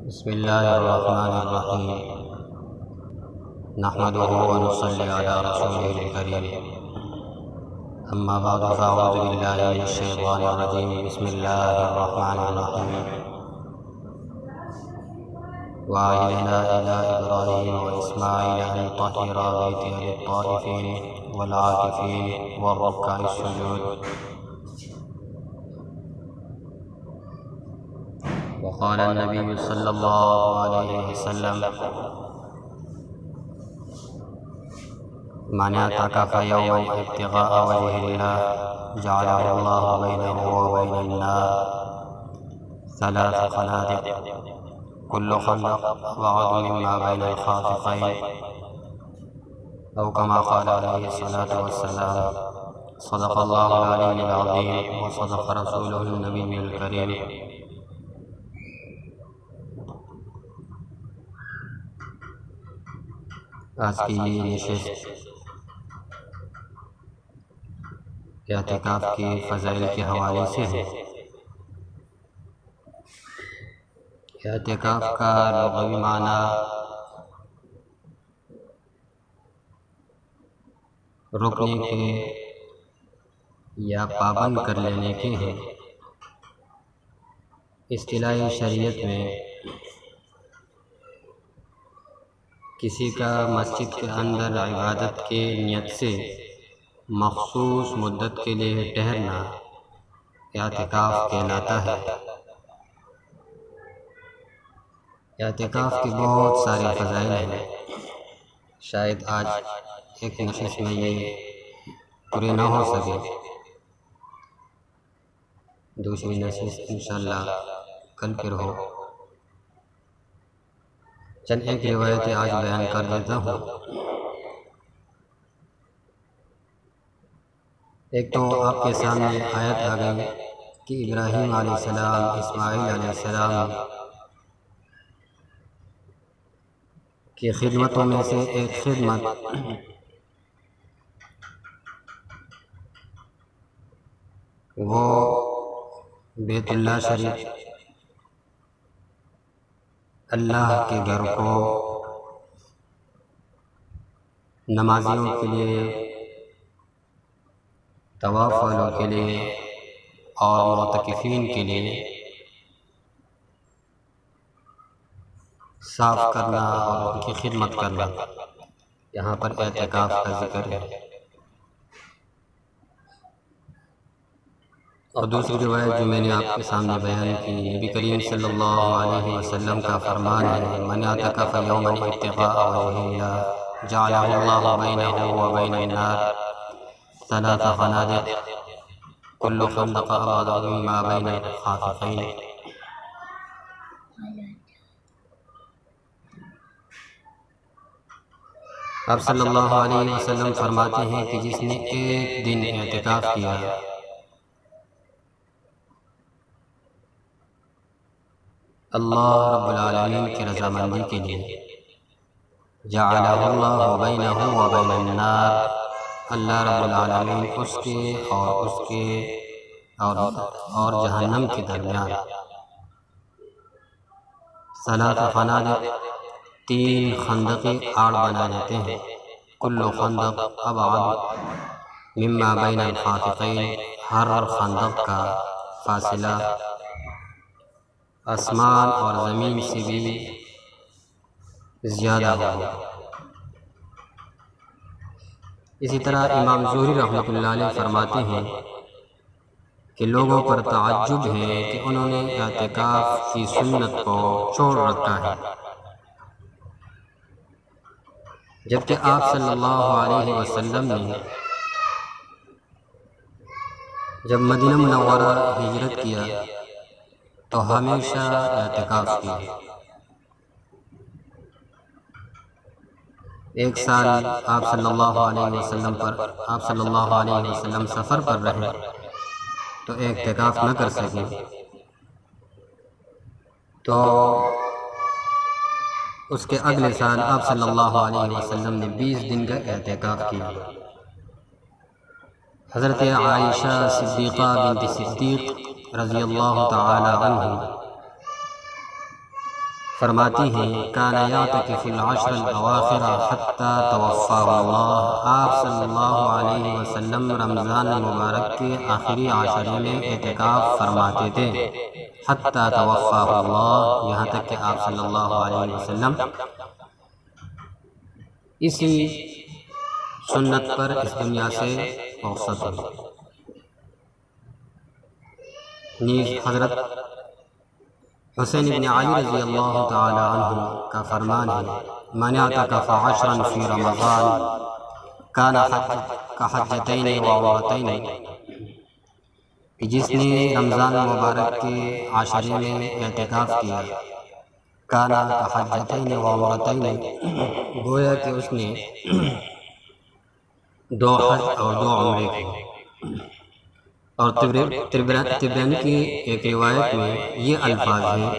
بسم اللہ الرحمن الرحیم نحمده ونصلی علی رسوله الکریم اما بعد فاعوذ باللہ من الشیطان الرجیم بسم اللہ الرحمن الرحیم وعهدنا إلى إبراهيم وإسماعيل أن طهرا بيتي للطائفين والعاكفين والركع السجود وقال النبي صلى الله عليه وسلم من اعتکف يوما ابتغاء وجه الله جعله الله بينه وبين النار ثلاث خنادق كل خندق بعض مما بين الخافقين أو كما قال عليه الصلاة والسلام صدق الله العلي العظيم وصدق رسوله النبي الكريم. آج کی یہ نشست اعتکاف کی فضائل کے حوالے سے ہے. اعتکاف کا لغوی معنی رکنے کے یا پابند کر لینے کے ہیں. اصطلاحی شریعت میں کسی کا مسجد کے اندر عبادت کے نیت سے مخصوص مدت کے لیے ٹھہرنا اعتکاف کہلاتا ہے. اعتکاف کے بہت سارے فضائل ہیں. شاید آج ایک نشست میں یہ پورے نہ ہو سکے. دوسری نشست انشاءاللہ کل پھر ہو. چند ایک روایتیں آج بیان کر دیتا ہوں. ایک تو آپ کے سامنے آیت آ گئی کہ ابراہیم علیہ السلام اسماعیل علیہ السلام کی خدمتوں میں سے ایک خدمت وہ بیت اللہ شریف اللہ کے گھر کو نمازیوں کے لیے طواف والوں کے لیے اور معتکفین کے لیے صاف کرنا اور ان کی خدمت کرنا. یہاں پر اعتکاف کا ذکر ہے. اور دوسری روایت جو میں نے آپ کے سامنے بیان کی، نبی کریم صلی اللہ علیہ وسلم کا فرمان ہے من اعتکف یوما ابتغاء وجہ اللہ جعلہ اللہ بینہ وبین النار ثلاث خنادق كل خندق أبعد مما بين الخافقين. آپ صلی اللہ علیہ وسلم فرماتے ہیں کہ جس نے ایک دن اعتکاف کیا اللہ رب العالمین کی رضامندی کے لیے جعلہ اللہ بینہ وبین النار، اللہ رب العالمین اس کے اور جہنم کے درمیان ثلاث خنادق تین خندقیں آڑ بنا دیتے ہیں. کل خندق ابعد مما بین الخافقین، ہر خندق کا فاصلہ آسمان اور زمین سے بھی زیادہ ہوگا. اسی طرح امام زہری رحمۃ اللہ علیہ فرماتے ہیں کہ لوگوں پر تعجب ہے کہ انہوں نے اعتکاف کی سنت کو چھوڑ رکھا ہے، جبکہ آپ صلی اللہ علیہ وسلم نے جب مدینہ منورہ ہجرت کیا تو ہمیشہ اعتکاف کیا. ایک سال آپ صلی اللہ علیہ وسلم سفر پر رہے تو اعتکاف نہ کر سکے، تو اس کے اگلے سال آپ صلی اللہ علیہ وسلم نے 20 دن کا اعتکاف کیا. حضرت عائشہ صدیقہ بنت صدیق رضی اللہ تعالی عنہ فرماتی ہیں کان یعتکف العشر الاواخر حتی توفاہ اللہ، آپ صلی اللہ علیہ وسلم رمضان مبارک کے آخری عشرے میں اعتکاف فرماتے تھے، حتی توفاہ اللہ، یہاں تک کہ آپ صلی اللہ علیہ وسلم اسی سنت پر اس دنیا سے رخصت ہوئے۔ نیز حضرت حسین بن علی رضی اللہ تعالی عنہ کا فرمان ہے من اعتکف عشرا فی رمضان کان کحجتین و عمرتین، کہ جس نے رمضان مبارک کے عشرے میں اعتکاف کیا کان کحجتین و عمرتین، گویا کہ اس نے 2 حج اور 2 عمرے کیے۔ اور طبرانی کی ایک روایت میں یہ الفاظ ہیں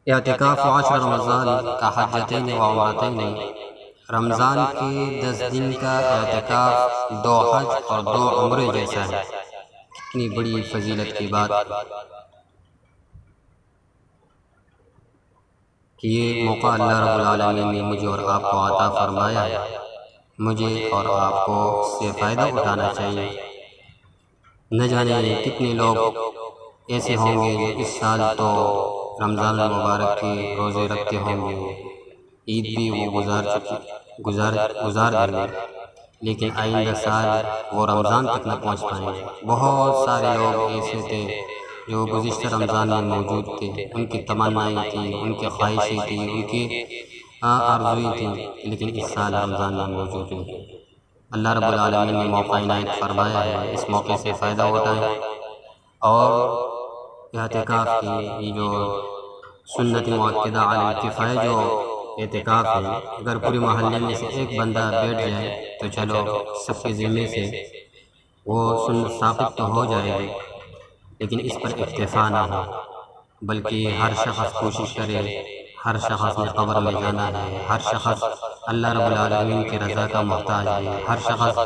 اعتکاف عشر رمضان کا حجتین و عمرتین، رمضان کے 10 دن کا اعتکاف 2 حج اور 2 عمرے جیسا ہے۔ کتنی بڑی فضیلت کی بات کہ یہ موقع اللہ رب العالمین نے مجھے اور آپ کو عطا فرمایا ہے، مجھے اور آپ کو اس سے فائدہ اٹھانا چاہیے۔ نہ جانے کتنے لوگ ایسے ہوں گے جو اس سال تو رمضان المبارک کے روزے رکھتے ہوں گے، عید بھی وہ گزار دیں گے، لیکن آئندہ سال وہ رمضان تک نہ پہنچ پائیں گے۔ بہت سارے لوگ ایسے تھے جو گزشتہ رمضان میں موجود تھے، ان کی تمنائیں تھیں، ان کی خواہشیں تھیں، ان کی آرزویں تھیں، لیکن اس سال رمضان میں موجود نہیں۔ اللہ رب العالمین نے موقع عنایت فرمایا ہے، اس موقع سے فائدہ اٹھائیں اور اعتکاف کی یہ جو سنت مؤکدہ علی الکفایہ جو اعتکاف ہے، اگر پورے محلے میں سے ایک بندہ بیٹھ جائے تو چلو سب کے ذمے سے وہ سنت ثابت تو ہو جائے گی، لیکن اس پر اکتفا نہ ہو، بلکہ ہر شخص کوشش کرے، ہر شخص نے قبر میں جانا ہے، ہر شخص اللہ رب العالمین کی رضا کا محتاج ہے، ہر شخص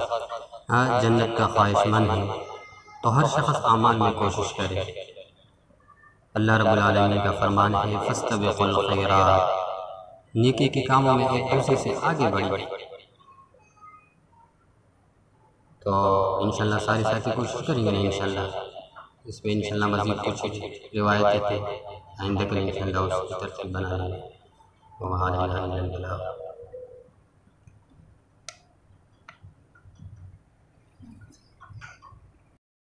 جنت کا خواہش مند ہے، تو ہر شخص اعمال میں کوشش کرے۔ اللہ رب العالمین کا فرمان ہے فاستبقوا الخیرات، نیکی کے کاموں میں ایک دوسرے سے آگے بڑھیں۔ تو انشاءاللہ سارے ساتھی کوشش کریں گے انشاءاللہ، اس پہ انشاءاللہ مزید کچھ روایتیں تھیں، آئندہ کل انشاءاللہ اس کی ترتیب بنا لیں گے۔ وما علینا الا البلاغ۔